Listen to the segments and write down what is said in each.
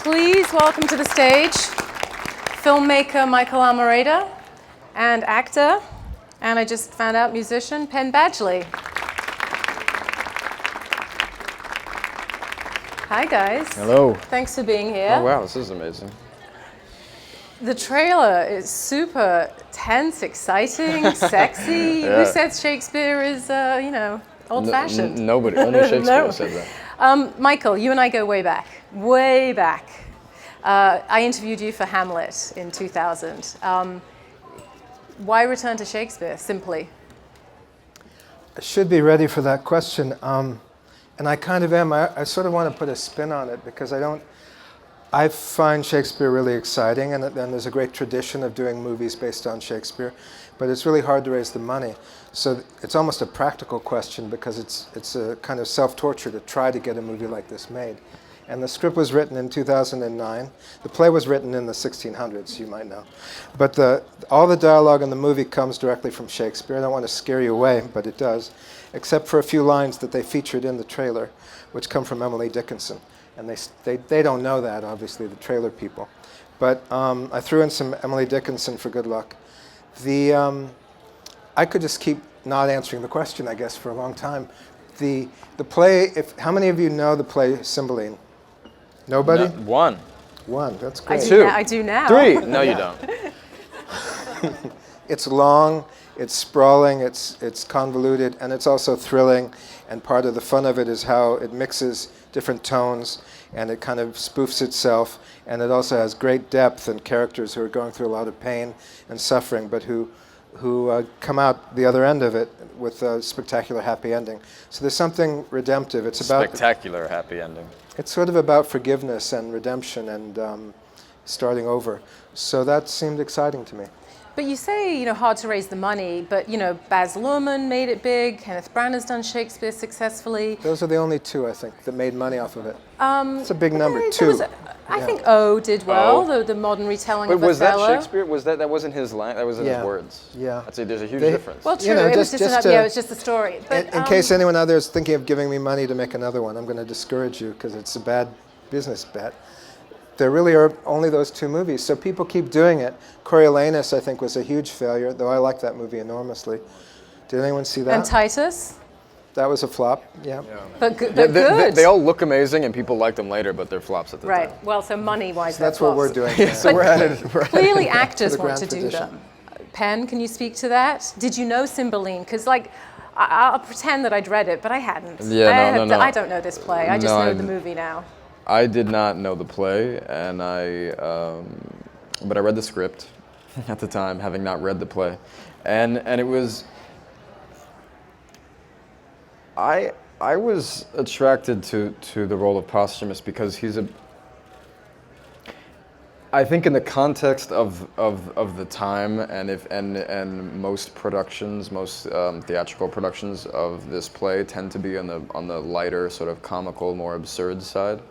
Please welcome to the stage filmmaker Michael Almereyda and actor, and I just found out musician, Penn Badgley. Hi guys. Hello. Thanks for being here. Oh wow, this is amazing. The trailer is super tense, exciting, sexy. Yeah. Who said Shakespeare is, old-fashioned? Nobody. Only Shakespeare said that. Michael, you and I go way back, way back. I interviewed you for Hamlet in 2000. Why return to Shakespeare, simply? I should be ready for that question, and I kind of am. I sort of want to put a spin on it because I find Shakespeare really exciting, and there's a great tradition of doing movies based on Shakespeare, but it's really hard to raise the money. So it's almost a practical question because it's a kind of self-torture to try to get a movie like this made. And the script was written in 2009. The play was written in the 1600s, you might know. But all the dialogue in the movie comes directly from Shakespeare. I don't want to scare you away, but it does, except for a few lines that they featured in the trailer, which come from Emily Dickinson. And they don't know that, obviously, the trailer people. But I threw in some Emily Dickinson for good luck. I could just keep not answering the question, I guess, for a long time. The play, how many of you know the play Cymbeline? Nobody? No, One, that's great. I do now. Three. No, you don't. It's long, it's sprawling, it's convoluted, and it's also thrilling. And part of the fun of it is how it mixes different tones, and it kind of spoofs itself. And it also has great depth and characters who are going through a lot of pain and suffering, but who come out the other end of it with a spectacular happy ending. So there's something redemptive. It's about Spectacular happy ending. It's sort of about forgiveness and redemption and starting over. So that seemed exciting to me. But you say, hard to raise the money, but, Baz Luhrmann made it big, Kenneth Branagh's done Shakespeare successfully. Those are the only two, I think, that made money off of it. It's a big number, two. I think O did well, the modern retelling of was Othello. that Shakespeare? That wasn't his line? That wasn't his words? Yeah. I'd say there's a huge difference. Well, true, it was just a story. But, in case anyone out there is thinking of giving me money to make another one, I'm going to discourage you because it's a bad business bet. There really are only those two movies, so people keep doing it. Coriolanus, I think, was a huge failure, though I like that movie enormously. Did anyone see that? And Titus? That was a flop, yeah. But good. They all look amazing, and people like them later, but they're flops at the time. Right. Well, so money-wise, So that's they're what we're flops. doing. So we're at it. Clearly, actors the want to grand do tradition. them. Penn, can you speak to that? Did you know Cymbeline? Because, I'll pretend that I'd read it, but I hadn't. Yeah, no. I don't know this play. I just know the movie now. I did not know the play, and but I read the script at the time, having not read the play, and it was. I was attracted to the role of Posthumus because I think in the context of the time and most productions, most theatrical productions of this play tend to be on the lighter, sort of comical, more absurd side.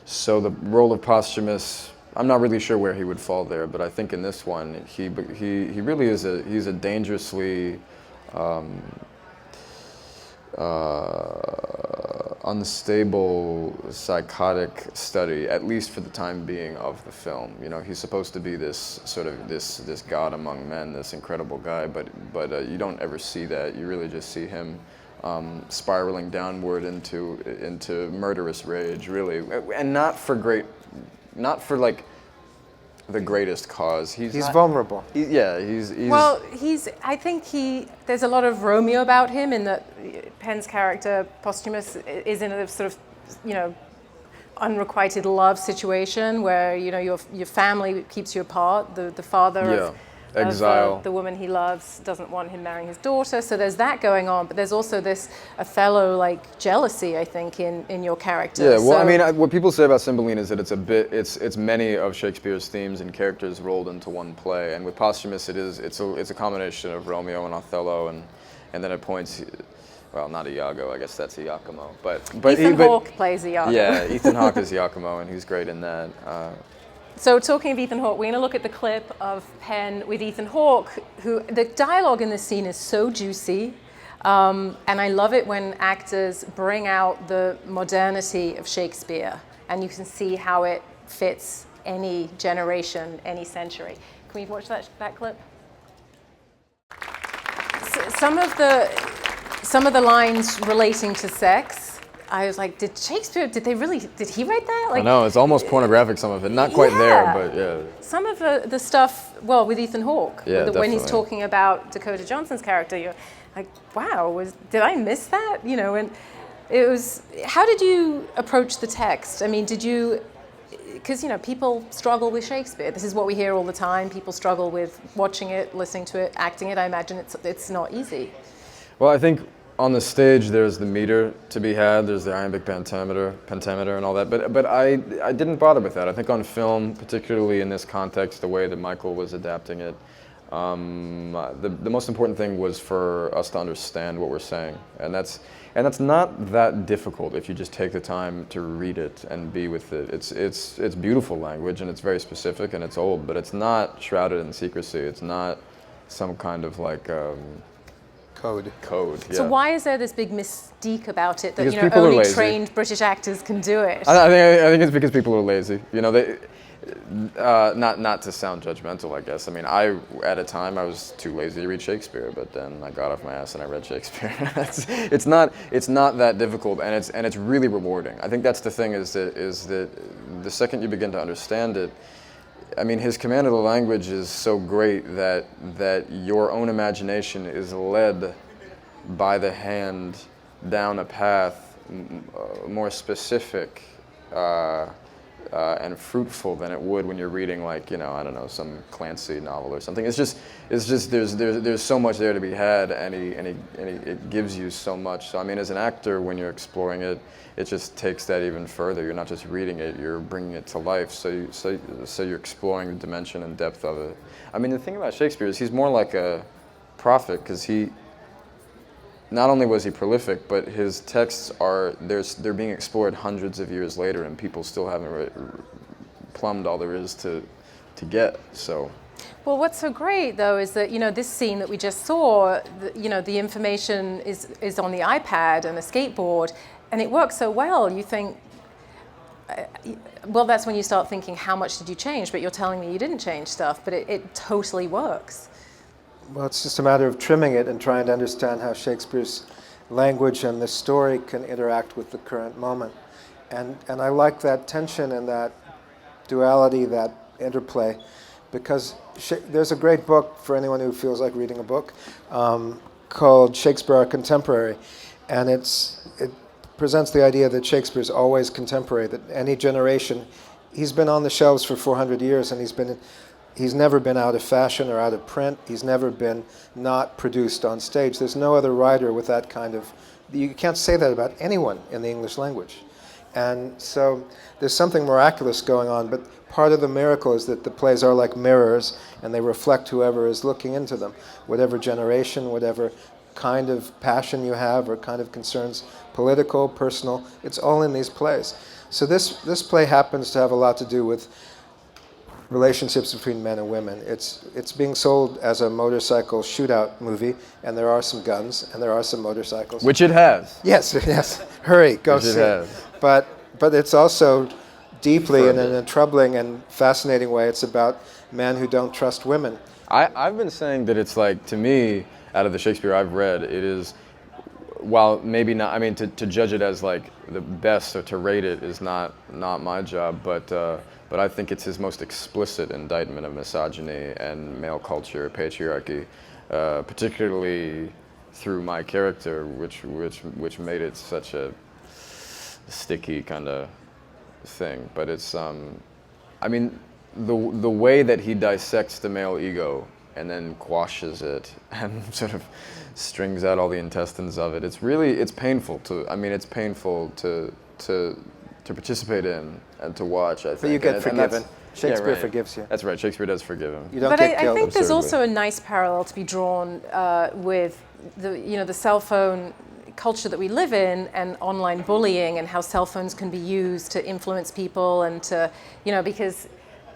So the role of Posthumus, I'm not really sure where he would fall there, but I think in this one he really is he's a dangerously unstable, psychotic study, at least for the time being, of the film. He's supposed to be this sort of this god among men, this incredible guy, but you don't ever see that. You really just see him spiraling downward into murderous rage, really, and not for the greatest cause. He's vulnerable. I think there's a lot of Romeo about him in that Penn's character, Posthumus, is in a sort of, unrequited love situation where, your family keeps you apart. The father of exile. The woman he loves doesn't want him marrying his daughter, so there's that going on. But there's also this Othello-like jealousy, I think, in your character. Yeah, well, what people say about Cymbeline is that it's many of Shakespeare's themes and characters rolled into one play. And with Posthumus, it's a combination of Romeo and Othello, and then at points, well, not Iago, I guess that's Iachimo, but Ethan Hawke plays Iago. Yeah, Ethan Hawke is Iachimo, and he's great in that. So talking of Ethan Hawke, we're going to look at the clip of Penn with Ethan Hawke, who the dialogue in this scene is so juicy. And I love it when actors bring out the modernity of Shakespeare, and you can see how it fits any generation, any century. Can we watch that clip? Some of the lines relating to sex, I was like, did he write that? Like, I know, it's almost pornographic, some of it. Not quite there, but yeah. Some of the stuff, well, with Ethan Hawke, yeah, when he's talking about Dakota Johnson's character, you're like, wow, did I miss that? You know, and it was, how did you approach the text? I mean, because, you know, people struggle with Shakespeare. This is what we hear all the time. People struggle with watching it, listening to it, acting it. I imagine it's not easy. Well, I think on the stage there's the meter to be had. There's the iambic pentameter and all that. But I didn't bother with that. I think on film, particularly in this context, the way that Michael was adapting it, the most important thing was for us to understand what we're saying, and that's not that difficult if you just take the time to read it and be with it. It's beautiful language, and it's very specific, and it's old, but it's not shrouded in secrecy. It's not some kind of like code. Yeah. So why is there this big mystique about it that because you know only trained British actors can do it? I think it's because people are lazy. You know, they. Not to sound judgmental, I guess. I mean, at a time I was too lazy to read Shakespeare, but then I got off my ass and I read Shakespeare. it's not that difficult, and it's really rewarding. I think that's the thing is that the second you begin to understand it, I mean, his command of the language is so great that your own imagination is led by the hand down a path more specific. And fruitful than it would when you're reading, like, you know, I don't know, some Clancy novel or something. It's just there's so much there to be had, and it gives you so much. So I mean, as an actor, when you're exploring it, it just takes that even further. You're not just reading it; you're bringing it to life. So you're exploring the dimension and depth of it. I mean, the thing about Shakespeare is he's more like a prophet, because not only was he prolific, but his texts they're being explored hundreds of years later, and people still haven't plumbed all there is to get. So, well, what's so great though is that, you know, this scene that we just saw, you know, the information is on the iPad and a skateboard, and it works so well. You think, well, that's when you start thinking, how much did you change? But you're telling me you didn't change stuff, but it totally works. Well, it's just a matter of trimming it and trying to understand how Shakespeare's language and the story can interact with the current moment. And I like that tension and that duality, that interplay, because there's a great book for anyone who feels like reading a book called Shakespeare, Our Contemporary. And it presents the idea that Shakespeare's always contemporary, that any generation, he's been on the shelves for 400 years, and he's never been out of fashion or out of print. He's never been not produced on stage. There's no other writer with that kind of, you can't say that about anyone in the English language. And so there's something miraculous going on, but part of the miracle is that the plays are like mirrors, and they reflect whoever is looking into them, whatever generation, whatever kind of passion you have or kind of concerns, political, personal, it's all in these plays. So this play happens to have a lot to do with relationships between men and women. It's being sold as a motorcycle shootout movie, and there are some guns and there are some motorcycles. Which it has. Yes. Hurry, go Which see it has. But it's also deeply in a troubling and fascinating way. It's about men who don't trust women. I've been saying that it's like, to me, out of the Shakespeare I've read, it is, while maybe not, I mean, to judge it as like the best or to rate it is not my job, but I think it's his most explicit indictment of misogyny and male culture, patriarchy, particularly through my character, which made it such a sticky kind of thing. But it's, I mean, the way that he dissects the male ego and then quashes it and sort of strings out all the intestines of it, it's painful to, I mean, it's painful to participate in and to watch, I think. But you get forgiven. Shakespeare right. forgives you. That's right, Shakespeare does forgive him. You don't but get I killed. think there's absurdly. also a nice parallel to be drawn with the cell phone culture that we live in and online bullying, and how cell phones can be used to influence people and to, because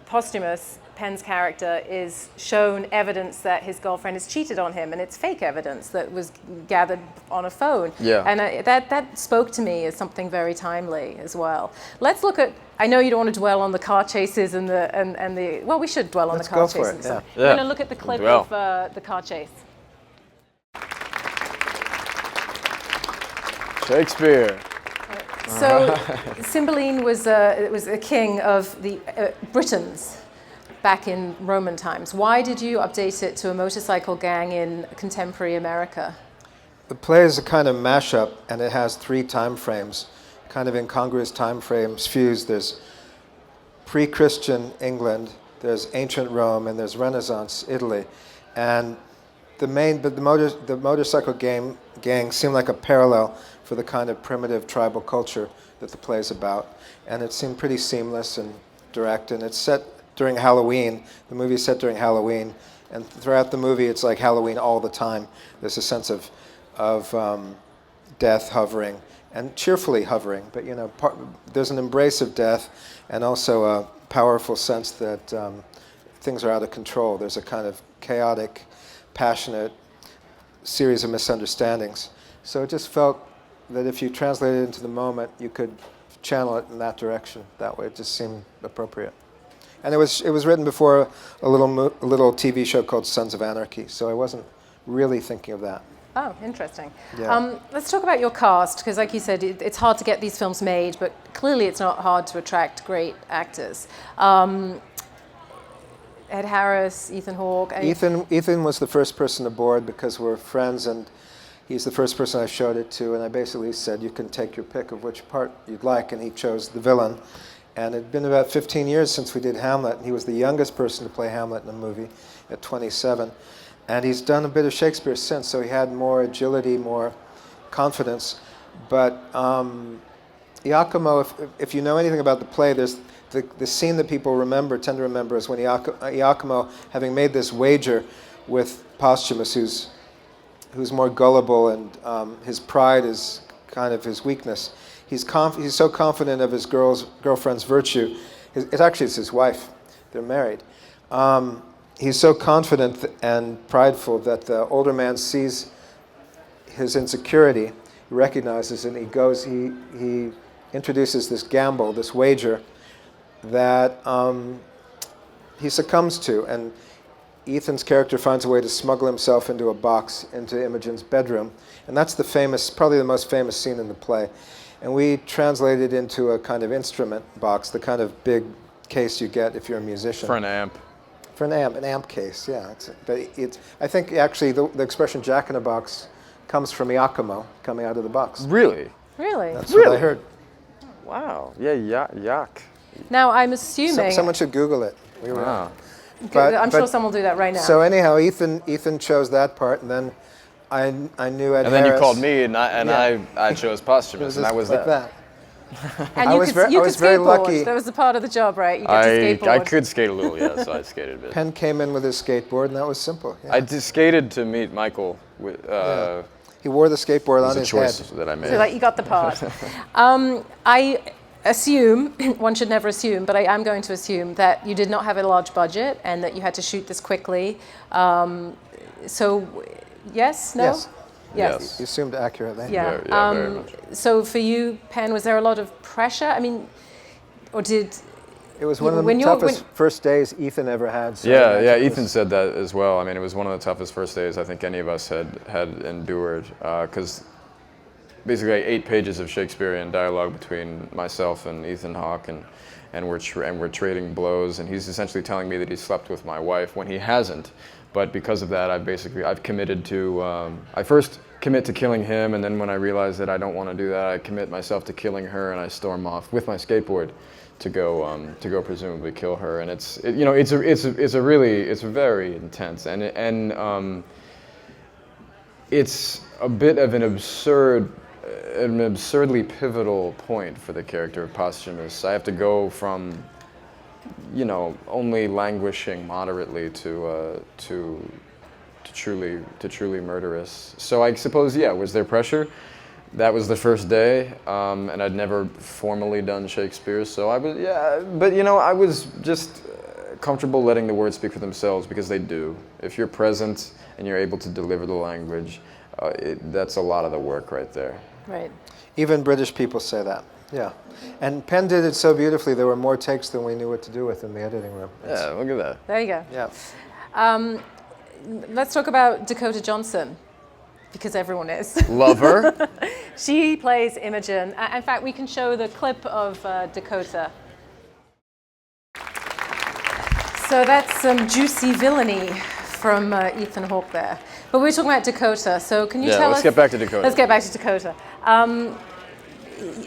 Posthumous Penn's character is shown evidence that his girlfriend has cheated on him, and it's fake evidence that was gathered on a phone. Yeah. And that spoke to me as something very timely as well. Let's look at, I know you don't want to dwell on the car chases and the well, we should dwell on the car Let's go for chases. it, yeah. We're going to look at the clip of the car chase. Shakespeare. So Cymbeline was a king of the Britons back in Roman times. Why did you update it to a motorcycle gang in contemporary America? The play is a kind of mashup, and it has 3 time frames, kind of incongruous time frames fused. There's pre-Christian England, there's ancient Rome, and there's Renaissance Italy. And the motorcycle gang seemed like a parallel for the kind of primitive tribal culture that the play is about. And it seemed pretty seamless and direct, and it's set during Halloween. The movie is set during Halloween, and throughout the movie it's like Halloween all the time. There's a sense of death hovering, and cheerfully hovering, but there's an embrace of death, and also a powerful sense that things are out of control. There's a kind of chaotic, passionate series of misunderstandings. So it just felt that if you translate it into the moment, you could channel it in that direction. That way, it just seemed appropriate. And it was written before a little TV show called Sons of Anarchy, so I wasn't really thinking of that. Oh, interesting. Yeah. Let's talk about your cast, because like you said, it's hard to get these films made, but clearly it's not hard to attract great actors. Ed Harris, Ethan Hawke. Ethan was the first person aboard because we're friends, and he's the first person I showed it to, and I basically said, you can take your pick of which part you'd like, and he chose the villain. And it had been about 15 years since we did Hamlet, and he was the youngest person to play Hamlet in a movie at 27. And he's done a bit of Shakespeare since, so he had more agility, more confidence. But Iachimo, if you know anything about the play, there's the scene that people tend to remember is when Iachimo, having made this wager with Posthumus, who's more gullible, and his pride is kind of his weakness. He's so confident of his girlfriend's virtue. It's his wife. They're married. He's so confident and prideful that the older man sees his insecurity, recognizes it, and he introduces this gamble, this wager, that he succumbs to. And Ethan's character finds a way to smuggle himself into a box into Imogen's bedroom. And that's probably the most famous scene in the play. And we translated it into a kind of instrument box, the kind of big case you get if you're a musician. For an amp. For an amp case, yeah. I think actually the expression "jack in a box" comes from Iachimo coming out of the box. Really? Really? That's what I heard. Wow. Yeah, yak. Now, I'm assuming... Someone should Google it. Wow. I'm sure someone will do that right now. So anyhow, Ethan chose that part, and then I knew Ed Harris. And then you called me, and I chose Posthumus, and that was like that. And I you was could very skateboard. lucky. That was the part of the job, right? You get to skateboard. I could skate a little, yeah, so I skated a bit. Penn came in with his skateboard, and that was simple. Yeah. I just skated to meet Michael. He wore the skateboard on his head. It was a choice that I made. So you got the part. I assume, one should never assume, but I am going to assume that you did not have a large budget and that you had to shoot this quickly. So, yes? No? Yes. Yes. You assumed accurately. Yeah. Very much. So for you, Penn, was there a lot of pressure? I mean, or did... It was one of the toughest first days Ethan ever had. So yeah, Ethan said that as well. I mean, it was one of the toughest first days I think any of us had endured, because basically 8 pages of Shakespearean dialogue between myself and Ethan Hawke, and we're trading blows, and he's essentially telling me that he slept with my wife when he hasn't. But because of that, I've committed to, I first commit to killing him, and then when I realize that I don't want to do that, I commit myself to killing her, and I storm off with my skateboard to go presumably kill her. And it's very intense, and it's a bit of an absurdly pivotal point for the character of Posthumus. I have to go from only languishing moderately to truly murderous. So I suppose, was there pressure? That was the first day, and I'd never formally done Shakespeare, so I was, but I was just comfortable letting the words speak for themselves, because they do. If you're present and you're able to deliver the language, that's a lot of the work right there. Right. Even British people say that. Yeah. And Penn did it so beautifully, there were more takes than we knew what to do with in the editing room. Yeah, look at that. There you go. Yeah. Let's talk about Dakota Johnson, because everyone is. Love her. She plays Imogen. In fact, we can show the clip of Dakota. So that's some juicy villainy from Ethan Hawke there. But we were talking about Dakota, so can you tell us... Yeah, let's get back to Dakota. Let's get back to Dakota.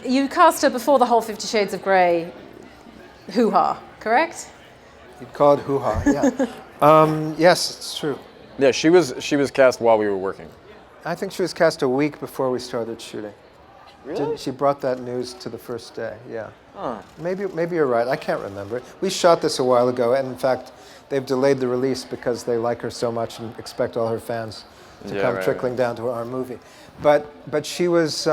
You cast her before the whole 50 Shades of Grey hoo-ha, correct? You'd call it hoo-ha, yeah. Yes, it's true. Yeah, she was cast while we were working. I think she was cast a week before we started shooting. Really? She brought that news to the first day, yeah. Huh. Maybe you're right, I can't remember. We shot this a while ago, and in fact, they've delayed the release because they like her so much and expect all her fans to come trickling down to our movie. But she was,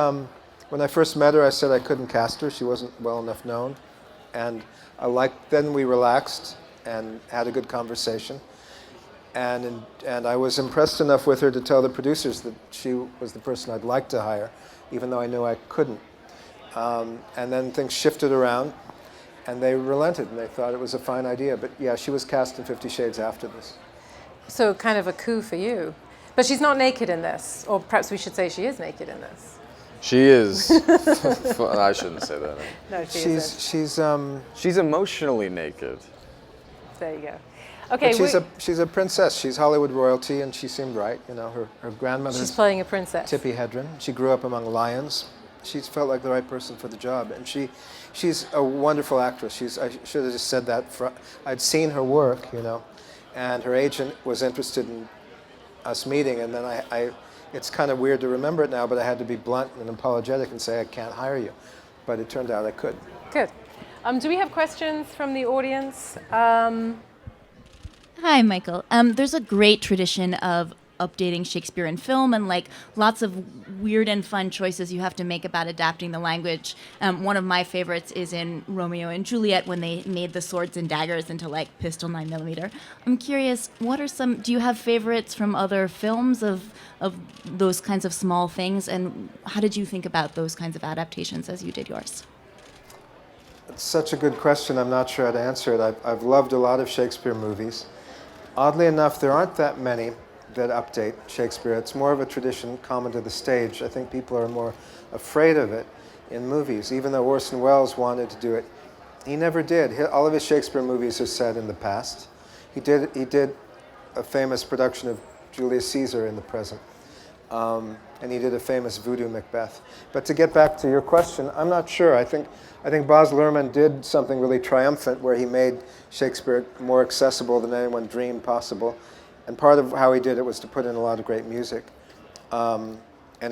when I first met her, I said I couldn't cast her. She wasn't well enough known. And then we relaxed and had a good conversation. And I was impressed enough with her to tell the producers that she was the person I'd like to hire, even though I knew I couldn't. And then things shifted around, and they relented, and they thought it was a fine idea. But yeah, she was cast in 50 Shades after this. So kind of a coup for you. But she's not naked in this, or perhaps we should say she is naked in this. She is. I shouldn't say that. No, she isn't. She's emotionally naked. There you go. Okay, she's a princess. She's Hollywood royalty, and she seemed right. You know, her grandmother's she's playing a princess. Tippi Hedren. She grew up among lions. She's felt like the right person for the job, and she's a wonderful actress. I should have just said that. I'd seen her work, you know, and her agent was interested in us meeting, and then it's kind of weird to remember it now, but I had to be blunt and apologetic and say I can't hire you, but it turned out I could. Good. Do we have questions from the audience? Hi, Michael. There's a great tradition of updating Shakespeare in film, and like lots of weird and fun choices you have to make about adapting the language. One of my favorites is in Romeo and Juliet, when they made the swords and daggers into like pistol 9mm. I'm curious, do you have favorites from other films of those kinds of small things, and how did you think about those kinds of adaptations as you did yours? It's such a good question. I'm not sure how to answer it. I've loved a lot of Shakespeare movies. Oddly enough, there aren't that many that update Shakespeare. It's more of a tradition common to the stage. I think people are more afraid of it in movies. Even though Orson Welles wanted to do it, he never did. All of his Shakespeare movies are set in the past. He did a famous production of Julius Caesar in the present. And he did a famous voodoo Macbeth. But to get back to your question, I'm not sure. I think Baz Luhrmann did something really triumphant where he made Shakespeare more accessible than anyone dreamed possible. And part of how he did it was to put in a lot of great music. And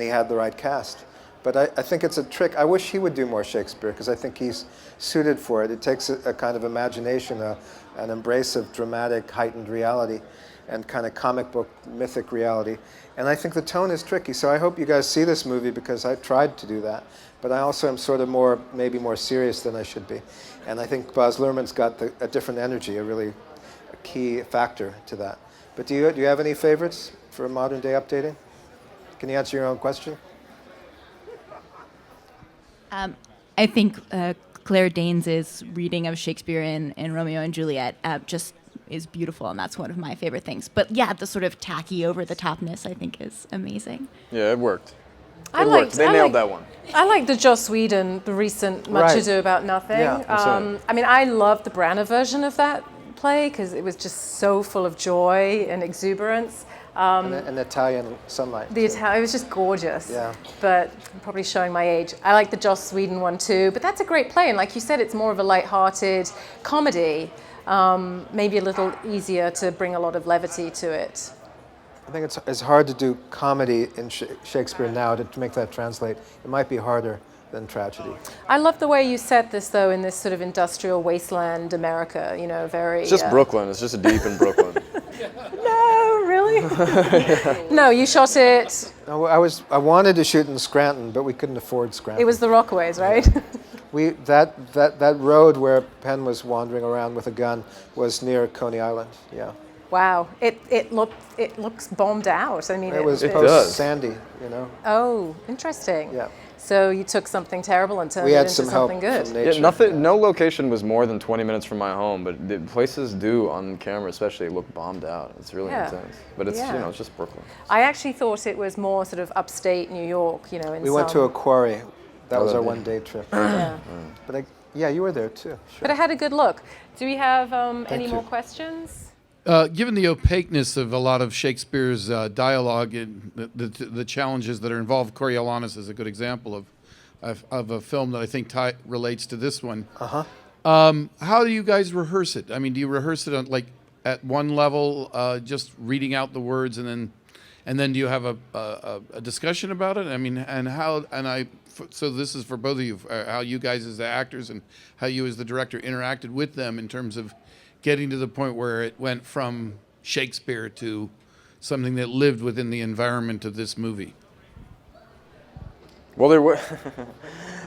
he had the right cast. But I think it's a trick. I wish he would do more Shakespeare, because I think he's suited for it. It takes a kind of imagination, an embrace of dramatic, heightened reality, and kind of comic book, mythic reality. And I think the tone is tricky. So I hope you guys see this movie, because I tried to do that. But I also am sort of maybe more serious than I should be. And I think Baz Luhrmann's got a different energy, a key factor to that. But do you have any favorites for modern day updating? Can you answer your own question? I think Claire Danes' reading of Shakespeare in Romeo and Juliet just is beautiful, and that's one of my favorite things. But yeah, the sort of tacky over-the-topness I think is amazing. Yeah, it worked. It worked. They nailed that one. I like the Joss Whedon, the recent Much Ado About Nothing. Yeah, I mean, I loved the Branagh version of that play, because it was just so full of joy and exuberance. And Italian sunlight. It was just gorgeous. Yeah. But I'm probably showing my age. I like the Joss Whedon one too. But that's a great play, and like you said, it's more of a light-hearted comedy. Maybe a little easier to bring a lot of levity to it. I think it's hard to do comedy in Shakespeare now to make that translate. It might be harder than tragedy. I love the way you set this, though, in this sort of industrial wasteland America. You know, very. It's just Brooklyn. It's just deep in Brooklyn. No, really? No, you shot it. No, I wanted to shoot in Scranton, but we couldn't afford Scranton. It was the Rockaways, right? That road where Penn was wandering around with a gun was near Coney Island. Yeah, Wow, it looks bombed out. I mean, it was It post does. Sandy. You know. Oh, interesting. Yeah. So you took something terrible and turned We it had into some help something good. from nature. Yeah, nothing. No location was more than 20 minutes from my home, but the places do on camera, especially, look bombed out. It's really Yeah. intense. But it's Yeah. it's just Brooklyn. I actually thought it was more sort of upstate New York, in We went to a quarry. That was our yeah. one-day trip. yeah. But yeah, you were there too. Sure. But it had a good look. Do we have any you. more questions? Given the opaqueness of a lot of Shakespeare's dialogue and the challenges that are involved, Coriolanus is a good example of a film that I think relates to this one. How do you guys rehearse it? I mean, do you rehearse it on, like, at one level, just reading out the words, and then do you have a discussion about it? I mean, so this is for both of you, how you guys as the actors and how you as the director interacted with them in terms of getting to the point where it went from Shakespeare to something that lived within the environment of this movie. Well,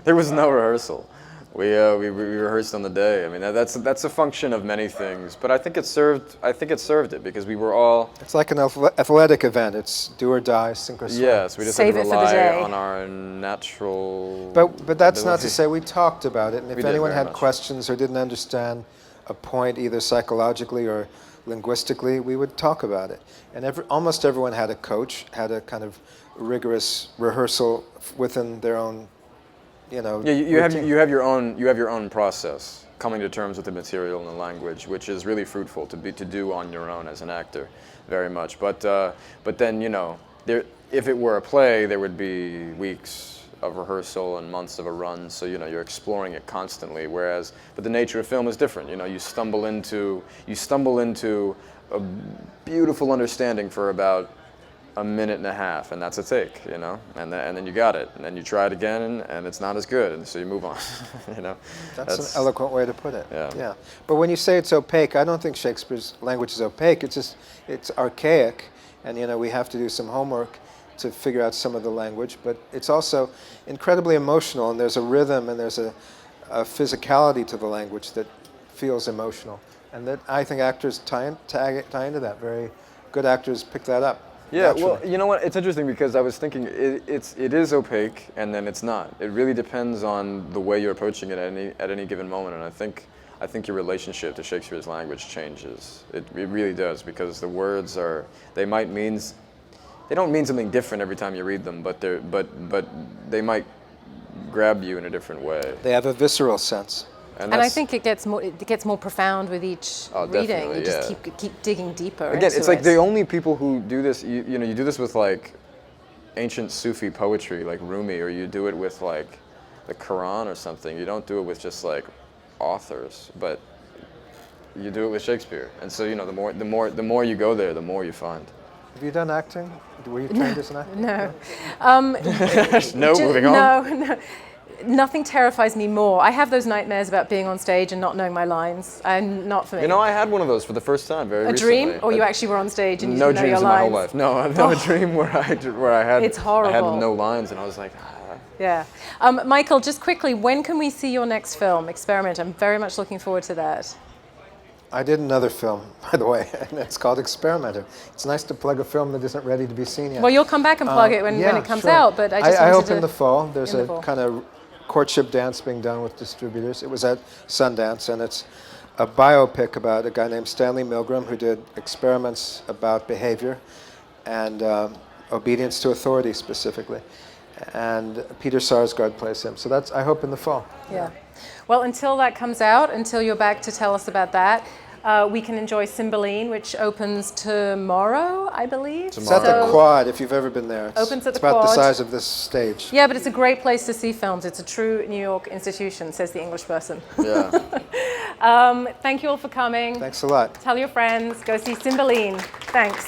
there was no rehearsal. We rehearsed on the day. I mean, that's a function of many things, but I think it served it because we were all. It's like an athletic event. It's do or die, sink or swim. Yes, we just Save had to it for the rely day. on our natural. But that's not to ability. say we talked about it, and if We did anyone very had much. questions or didn't understand a point either psychologically or linguistically, we would talk about it. And almost everyone had a coach, had a kind of rigorous rehearsal within their own, Yeah, you have routine. you have your own process coming to terms with the material and the language, which is really fruitful to do on your own as an actor, very much. But then if it were a play, there would be weeks of rehearsal and months of a run. So you're exploring it constantly. But the nature of film is different. You stumble into a beautiful understanding for about a minute and a half, and that's a take, and then you got it, and then you try it again, and it's not as good, and so you move on. That's an eloquent way to put it. Yeah. But when you say it's opaque, I don't think Shakespeare's language is opaque. It's archaic, and we have to do some homework to figure out some of the language. But it's also incredibly emotional, and there's a rhythm, and there's a physicality to the language that feels emotional, and that I think actors tie into that. Very good actors pick that up. Yeah, naturally. well, you know what? It's interesting because I was thinking it is opaque, and then it's not. It really depends on the way you're approaching it at any given moment, and I think your relationship to Shakespeare's language changes. It really does, because the words they don't mean something different every time you read them, but they might grab you in a different way. They have a visceral sense. And I think it gets more profound with each reading. definitely, You just yeah. keep digging deeper. Again, into it's like it. the only people who do this. You do this with like ancient Sufi poetry, like Rumi, or you do it with like the Quran or something. You don't do it with just like authors, but you do it with Shakespeare. And so the more you go there, the more you find. Have you done acting? Were you trained as an actor? No. Moving on. No. Nothing terrifies me more. I have those nightmares about being on stage and not knowing my lines. I'm not for me. I had one of those for the first time very a recently. dream, or you actually were on stage and you No didn't know your dreams in my whole lines? life. No, I've had a dream where I had It's I horrible. had no lines, and I was like. Yeah. Michael, just quickly, when can we see your next film, Experiment? I'm very much looking forward to that. I did another film, by the way, and it's called Experimenter. It's nice to plug a film that isn't ready to be seen yet. Well, you'll come back and plug it when it comes sure. out, but I just I wanted hope to... in the fall. There's in the a fall. kind of courtship dance being done with distributors. It was at Sundance, and it's a biopic about a guy named Stanley Milgram who did experiments about behavior and obedience to authority specifically. And Peter Sarsgaard plays him. So that's, I hope, in the fall. Yeah. Well, until that comes out, until you're back to tell us about that, we can enjoy Cymbeline, which opens tomorrow, I believe. It's at the Quad, if you've ever been there. Opens at it's the about the Quad. size of this stage. Yeah, but it's a great place to see films. It's a true New York institution, says the English person. Yeah. Thank you all for coming. Thanks a lot. Tell your friends. Go see Cymbeline. Thanks.